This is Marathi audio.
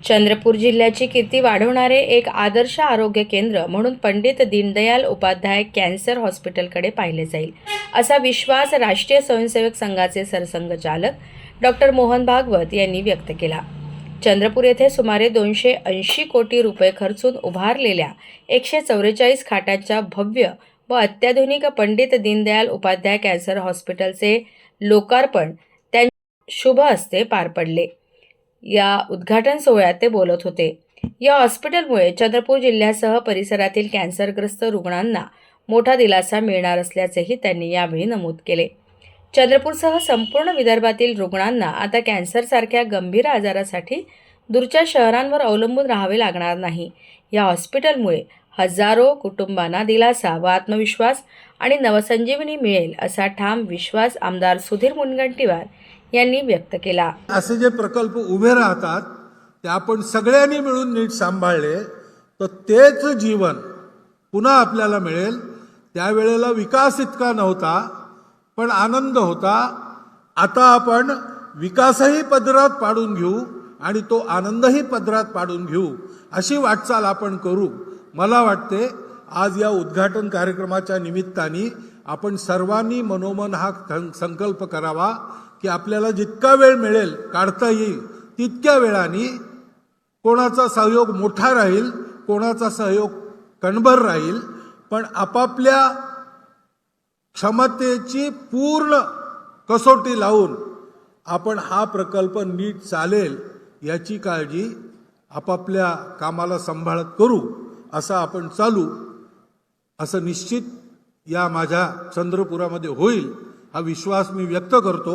चंद्रपूर जिल्ह्याची कीर्ती वाढवणारे एक आदर्श आरोग्य केंद्र म्हणून पंडित दीनदयाल उपाध्याय कॅन्सर हॉस्पिटलकडे पाहिले जाईल, असा विश्वास राष्ट्रीय स्वयंसेवक संघाचे सरसंघचालक डॉक्टर मोहन भागवत यांनी व्यक्त केला। चंद्रपूर येथे सुमारे 280 कोटी रुपये खर्चून उभारलेल्या 144 खाटांच्या भव्य व अत्याधुनिक पंडित दीनदयाल उपाध्याय कॅन्सर हॉस्पिटलचे लोकार्पण त्यांच्या शुभ हस्ते पार पडले। या उद्घाटन सोहळ्यात ते बोलत होते। या हॉस्पिटलमुळे चंद्रपूर जिल्ह्यासह परिसरातील कॅन्सरग्रस्त रुग्णांना मोठा दिलासा मिळणार असल्याचेही त्यांनी यावेळी नमूद केले। चंद्रपूरसह संपूर्ण विदर्भातील रुग्णांना आता कॅन्सरसारख्या गंभीर आजारासाठी दूरच्या शहरांवर अवलंबून राहावे लागणार नाही। या हॉस्पिटलमुळे हजारो कुटुंबांना दिलासा व आत्मविश्वास आणि नवसंजीवनी मिळेल, असा ठाम विश्वास आमदार सुधीर मुनगंटीवार यांनी व्यक्त केला। असे जे प्रकल्प उभे राहतात ते आपण सगळ्यांनी मिळून नीट सांभाळले तर तेच जीवन पुन्हा आपल्याला मिळेल। त्यावेळेला विकास इतका नव्हता पण आनंद होता। आता आपण विकासही पदरात पाडून घेऊ आणि तो आनंदही पदरात पाडून घेऊ, अशी वाटचाल आपण करू। मला वाटते आज या उद्घाटन कार्यक्रमाच्या निमित्ताने आपण सर्वांनी मनोमन हा संकल्प करावा की आपल्याला जितका वेळ मिळेल काढता येईल तितक्या वेळाने कोणाचा सहयोग मोठा राहील, कोणाचा सहयोग कणभर राहील, पण आपापल्या क्षमतेची पूर्ण कसोटी लावून आपण हा प्रकल्प नीट चालेल याची काळजी आपापल्या कामाला सांभाळत करू। असं आपण चालू, असं निश्चित या माझ्या चंद्रपुरामध्ये होईल हा विश्वास मी व्यक्त करतो।